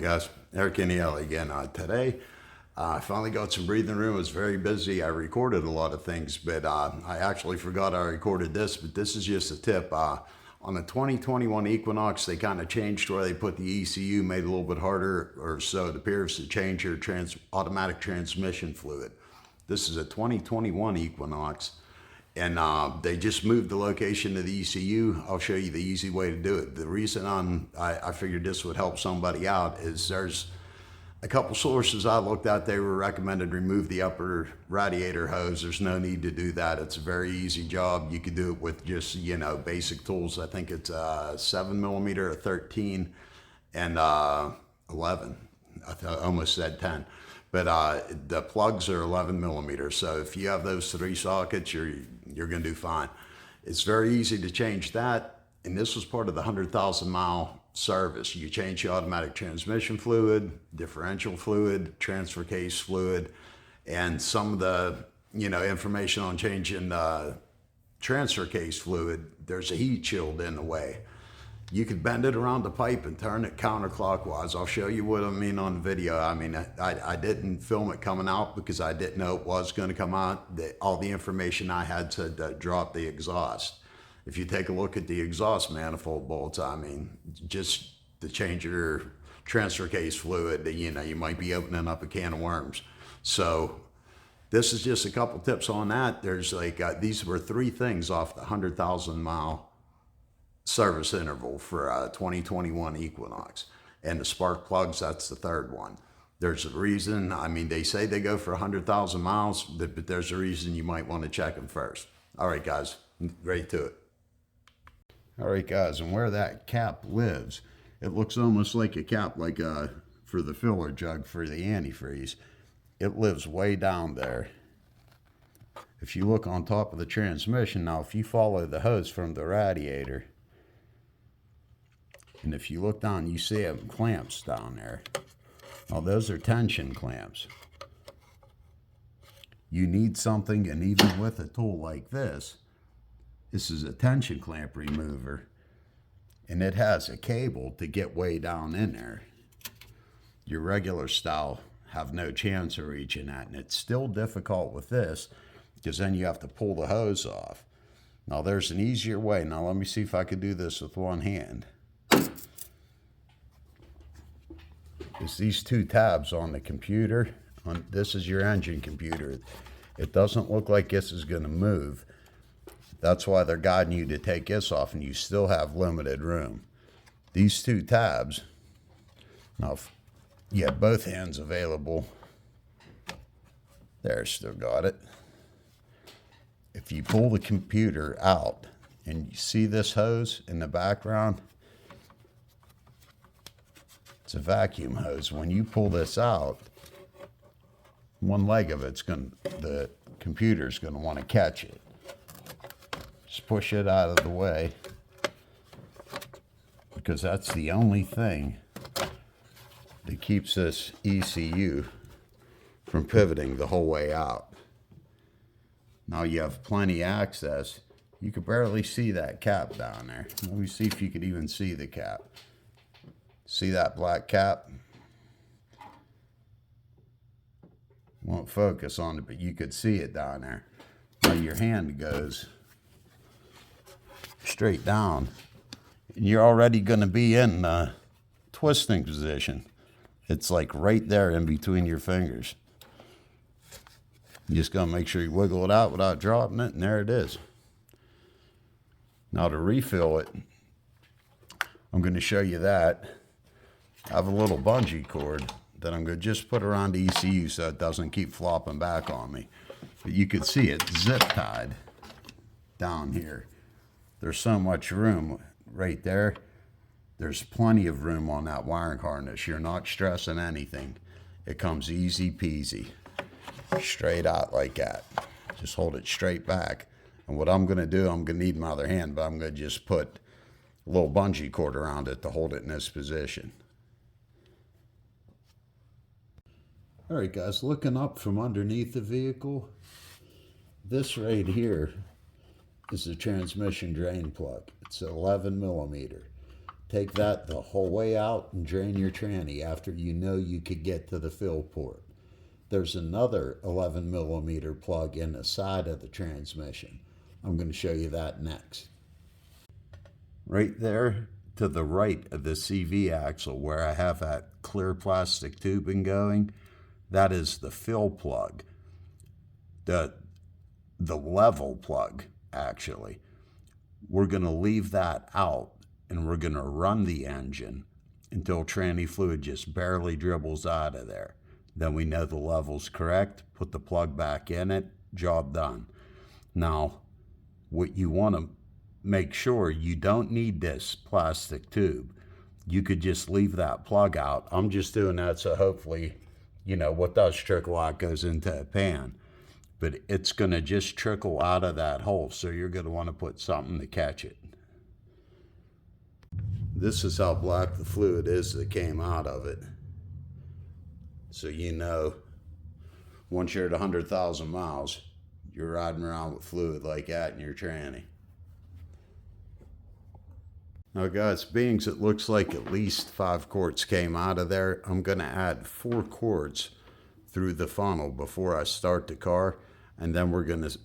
guys, Eric Inielli again. Today, I finally got some breathing room. I was very busy. I recorded a lot of things, but I actually forgot I recorded this, but this is just a tip. On the 2021 Equinox, they kind of changed where they put the ECU, made it a little bit harder, or so it appears, to change your automatic transmission fluid. This is a 2021 Equinox. And they just moved the location of the ECU. I'll show you the easy way to do it. The reason I figured this would help somebody out is there's a couple sources I looked at. They were recommended remove the upper radiator hose. There's no need to do that. It's a very easy job. You could do it with just, basic tools. I think it's a 7mm, a 13, and 11. I almost said 10. But the plugs are 11mm. So if you have those three sockets, you're going to do fine. It's very easy to change that. And this was part of the 100,000 mile service. You change the automatic transmission fluid, differential fluid, transfer case fluid, and some of the, information on changing transfer case fluid. There's a heat shield in the way. You could bend it around the pipe and turn it counterclockwise. I'll show you what I mean on the video. I didn't film it coming out because I didn't know it was going to come out. All the information I had said to drop the exhaust. If you take a look at the exhaust manifold bolts, just to change your transfer case fluid, you might be opening up a can of worms. So this is just a couple tips on that. There's these were three things off the 100,000 mile service interval for 2021 Equinox. And the spark plugs, that's the third one. There's a reason. They say they go for 100,000 miles, but there's a reason you might want to check them first. All right, guys, right to it. All right, guys, and where that cap lives, it looks almost like a cap, for the filler jug for the antifreeze. It lives way down there. If you look on top of the transmission, now if you follow the hose from the radiator, and if you look down, you see clamps down there. Now those are tension clamps. You need something, and even with a tool like this is a tension clamp remover, and it has a cable to get way down in there. Your regular style have no chance of reaching that, and it's still difficult with this because then you have to pull the hose off. Now there's an easier way. Now let me see if I could do this with one hand. It's these two tabs on the computer. This is your engine computer. It doesn't look like this is going to move. That's why they're guiding you to take this off, and you still have limited room. These two tabs, now if you have both hands available, there, still got it. If you pull the computer out and you see this hose in the background, it's a vacuum hose. When you pull this out, one leg of the computer's going to want to catch it. Just push it out of the way, because that's the only thing that keeps this ECU from pivoting the whole way out. Now you have plenty access. You could barely see that cap down there. Let me see if you could even see the cap. See that black cap? Won't focus on it, but you could see it down there. Now your hand goes straight down, and you're already going to be in twisting position. It's like right there in between your fingers. You just got to make sure you wiggle it out without dropping it, and there it is. Now to refill it, I'm going to show you that. I have a little bungee cord that I'm going to just put around the ECU so it doesn't keep flopping back on me. But you can see it zip tied down here. There's so much room right there. There's plenty of room on that wiring harness. You're not stressing anything. It comes easy peasy, straight out like that. Just hold it straight back. And what I'm going to do, I'm going to need my other hand, but I'm going to just put a little bungee cord around it to hold it in this position. All right, guys, looking up from underneath the vehicle, this right here is the transmission drain plug. It's 11mm. take that the whole way out and drain your tranny after you know you could get to the fill port. There's another 11 millimeter plug in the side of the transmission. I'm going to show you that next. Right there to the right of the CV axle where I have that clear plastic tubing going, that is the fill plug. The level plug, actually. We're going to leave that out and we're going to run the engine until tranny fluid just barely dribbles out of there. Then we know the level's correct, put the plug back in it, job done. Now, what you want to make sure, you don't need this plastic tube. You could just leave that plug out. I'm just doing that so hopefully, what does trickle out goes into a pan. But it's going to just trickle out of that hole, so you're going to want to put something to catch it. This is how black the fluid is that came out of it. So once you're at 100,000 miles, you're riding around with fluid like that in your tranny. Now guys, being it looks like at least 5 quarts came out of there, I'm going to add 4 quarts through the funnel before I start the car, and then we're going to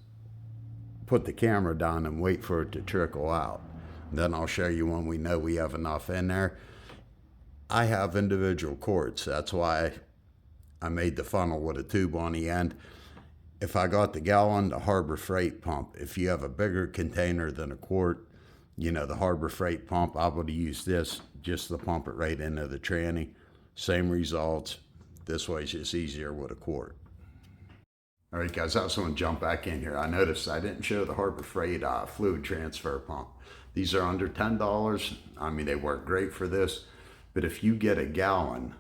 put the camera down and wait for it to trickle out. And then I'll show you when we know we have enough in there. I have individual quarts, that's why I made the funnel with a tube on the end. If I got the gallon, the Harbor Freight pump. If you have a bigger container than a quart, the Harbor Freight pump, I would use this just to pump it right into the tranny. Same results. This way it's just easier with a quart. All right, guys, I just want to jump back in here. I noticed I didn't show the Harbor Freight fluid transfer pump. These are under $10. I mean, they work great for this. But if you get a gallon,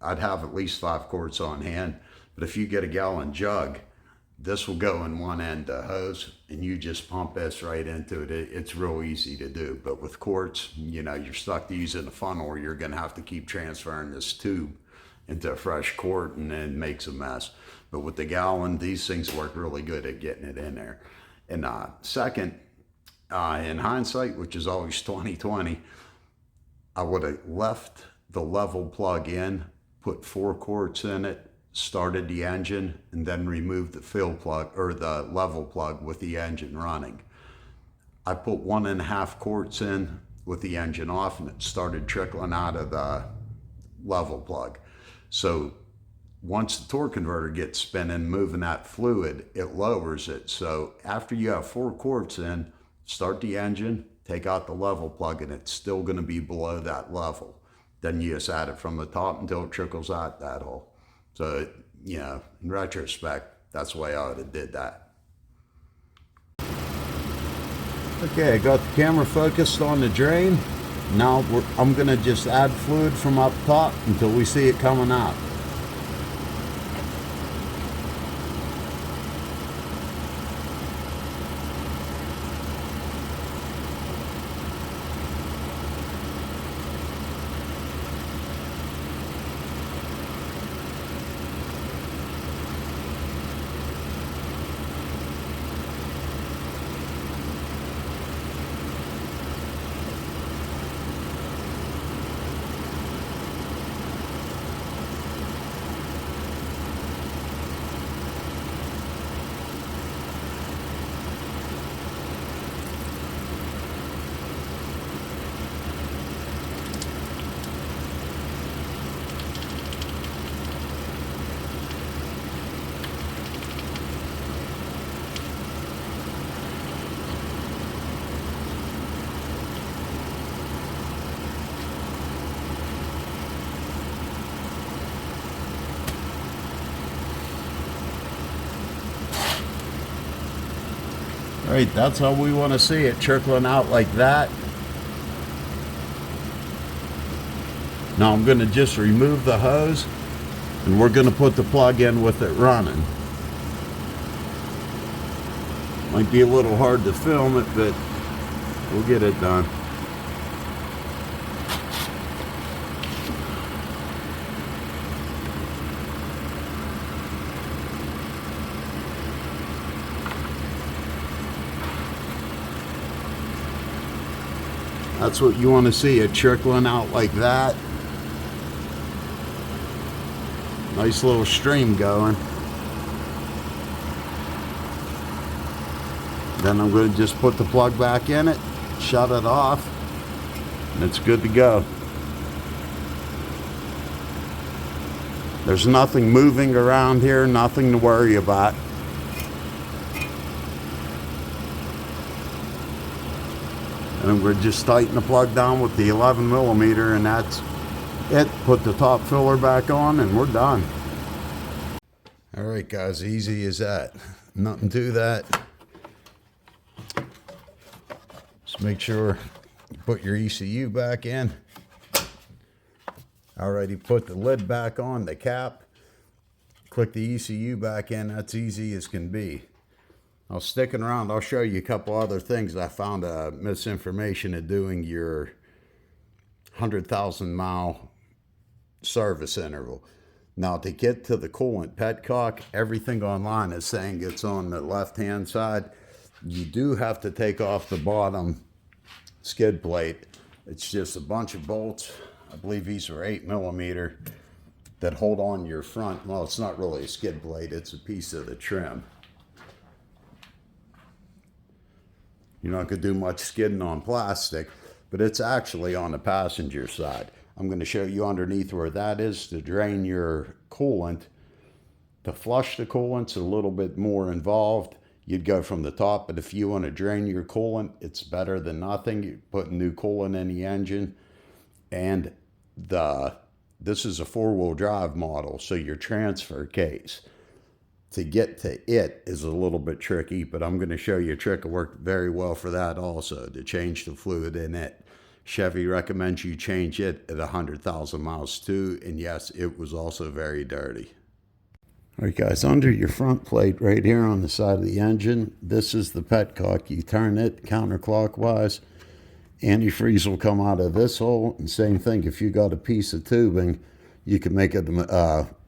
I'd have at least 5 quarts on hand. But if you get a gallon jug, this will go in one end hose, and you just pump this right into it. It's real easy to do. But with quarts, you're stuck to using a funnel, or you're going to have to keep transferring this tube into a fresh quart, and then it makes a mess. But with the gallon, these things work really good at getting it in there. And second, in hindsight, which is always 20/20, I would have left the level plug in, put 4 quarts in it, started the engine, and then removed the fill plug or the level plug with the engine running. I put 1.5 quarts in with the engine off, and it started trickling out of the level plug. So once the torque converter gets spinning, moving that fluid, it lowers it. So after you have 4 quarts in, start the engine, take out the level plug, and it's still going to be below that level. Then you just add it from the top until it trickles out that hole. So, in retrospect, that's the way I would have did that. Okay, I got the camera focused on the drain. Now I'm going to just add fluid from up top until we see it coming out. All right, that's how we want to see it, trickling out like that. Now I'm going to just remove the hose, and we're going to put the plug in with it running. Might be a little hard to film it, but we'll get it done. That's what you want to see, it trickling out like that. Nice little stream going. Then I'm going to just put the plug back in it, shut it off, and it's good to go. There's nothing moving around here, nothing to worry about. And I'm going to just tighten the plug down with the 11 millimeter, and that's it. Put the top filler back on and we're done. All right guys, easy as that. Nothing to that. Just make sure you put your ECU back in. Already put the lid back on, the cap. Click the ECU back in, that's easy as can be. Now sticking around, I'll show you a couple other things. I found misinformation in doing your 100,000 mile service interval. Now to get to the coolant petcock, everything online is saying it's on the left hand side. You do have to take off the bottom skid plate. It's just a bunch of bolts. I believe these are 8 millimeter that hold on your front. Well, it's not really a skid plate, it's a piece of the trim. You're not going to do much skidding on plastic, but it's actually on the passenger side. I'm going to show you underneath where that is to drain your coolant. To flush the coolant's a little bit more involved. You'd go from the top, but if you want to drain your coolant, it's better than nothing. You put new coolant in the engine, and this is a 4-wheel drive model, so your transfer case to get to it is a little bit tricky, but I'm going to show you a trick that worked very well for that also, to change the fluid in it. Chevy recommends you change it at 100,000 miles too, and yes, it was also very dirty. All right guys, under your front plate right here on the side of the engine, this is the petcock. You turn it counterclockwise, antifreeze will come out of this hole, and same thing, if you got a piece of tubing, you can make it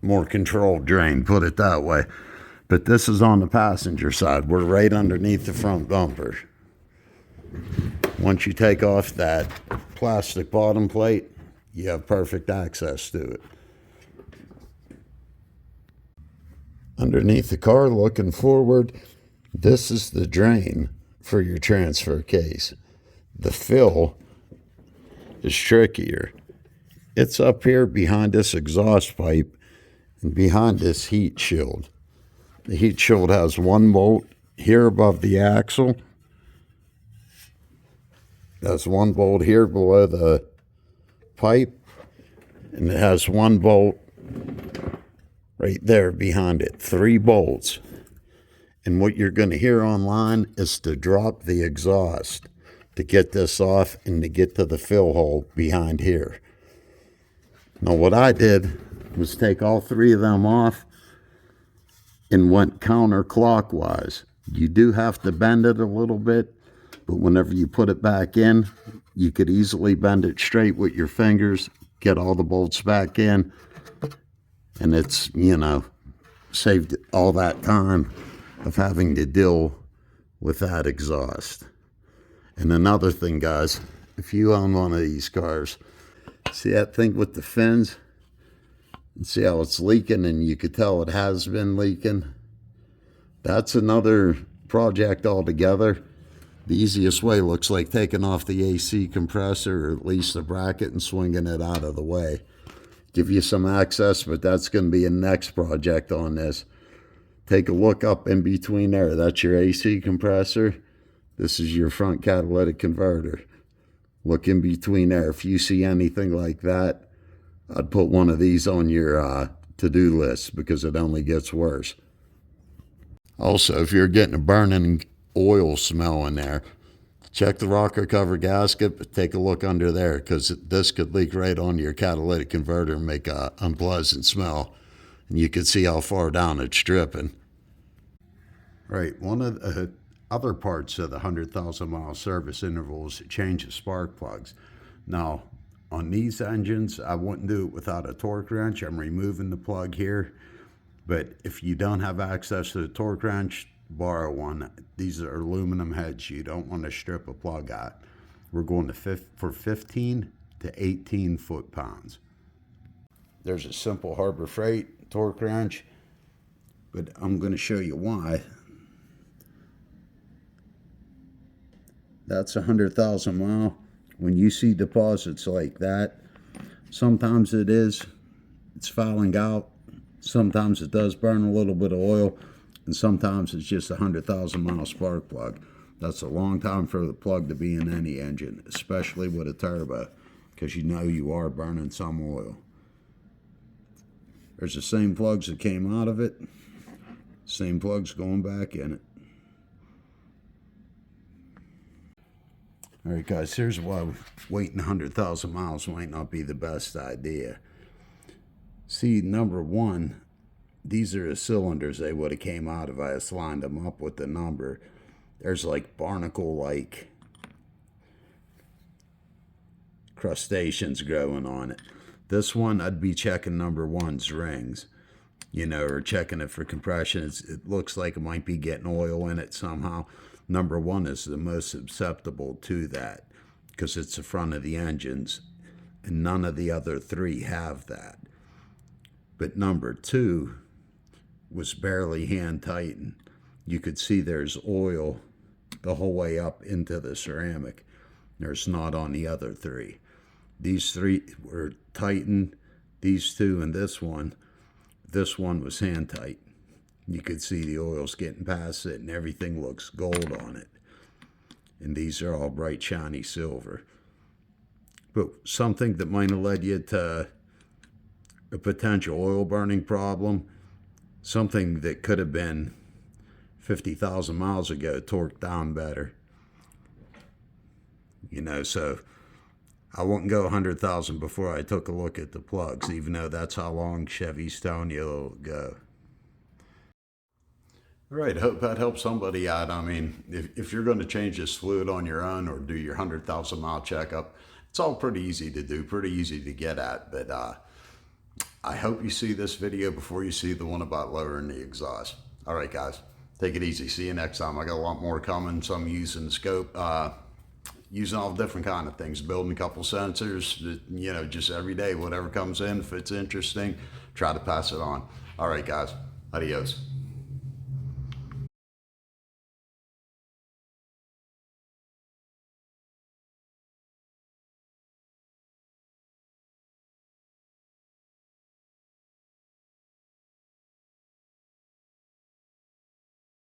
more controlled drain, put it that way. But this is on the passenger side. We're right underneath the front bumper. Once you take off that plastic bottom plate, you have perfect access to it. Underneath the car, looking forward, this is the drain for your transfer case. The fill is trickier. It's up here behind this exhaust pipe and behind this heat shield. The heat shield has one bolt here above the axle. There's one bolt here below the pipe, and it has one bolt right there behind it. 3 bolts. And what you're going to hear online is to drop the exhaust to get this off and to get to the fill hole behind here. Now what I did was take all 3 of them off and went counterclockwise. You do have to bend it a little bit, but whenever you put it back in, you could easily bend it straight with your fingers, get all the bolts back in, and it's, you know, saved all that time of having to deal with that exhaust. And another thing, guys, if you own one of these cars, see that thing with the fins? And see how it's leaking, and you could tell it has been leaking? That's another project altogether. The easiest way looks like taking off the AC compressor, or at least the bracket, and swinging it out of the way. Give you some access, but that's going to be a next project on this. Take a look up in between there. That's your AC compressor. This is your front catalytic converter. Look in between there. If you see anything like that, I'd put one of these on your to-do list, because it only gets worse. Also, if you're getting a burning oil smell in there, check the rocker cover gasket, but take a look under there, because this could leak right onto your catalytic converter and make an unpleasant smell. And you can see how far down it's dripping. Right, one of the other parts of the 100,000 mile service intervals, change the spark plugs. Now, on these engines, I wouldn't do it without a torque wrench. I'm removing the plug here. But if you don't have access to the torque wrench, borrow one. These are aluminum heads. You don't want to strip a plug out. We're going for 15 to 18 foot-pounds. There's a simple Harbor Freight torque wrench, but I'm going to show you why. That's 100,000 mile. When you see deposits like that, sometimes it's fouling out. Sometimes it does burn a little bit of oil, and sometimes it's just a 100,000 mile spark plug. That's a long time for the plug to be in any engine, especially with a turbo, because you know you are burning some oil. There's the same plugs that came out of it, same plugs going back in it. All right, guys, here's why waiting 100,000 miles might not be the best idea. See, number one, these are the cylinders they would have came out if I just lined them up with the number. There's like barnacle-like crustaceans growing on it. This one, I'd be checking number one's rings, you know, or checking it for compression. It looks like it might be getting oil in it somehow. Number one is the most susceptible to that because it's the front of the engines, and none of the other three have that. But number two was barely hand tightened. You could see there's oil the whole way up into the ceramic. There's not on the other three. These three were tightened, these two and this one. This one was hand tight. You could see the oil's getting past it and everything looks gold on it. And these are all bright, shiny silver. But something that might have led you to a potential oil burning problem, something that could have been 50,000 miles ago, torqued down better. You know, so I wouldn't go 100,000 before I took a look at the plugs, even though that's how long Chevy's telling you it'll go. All right, hope that helps somebody out. I mean, if you're going to change this fluid on your own or do your 100,000 mile checkup, it's all pretty easy to do, pretty easy to get at. But I hope you see this video before you see the one about lowering the exhaust. All right, guys, take it easy. See you next time. I got a lot more coming, some using the scope, using all different kind of things, building a couple sensors, you know, just every day, whatever comes in, if it's interesting, try to pass it on. All right, guys, adios.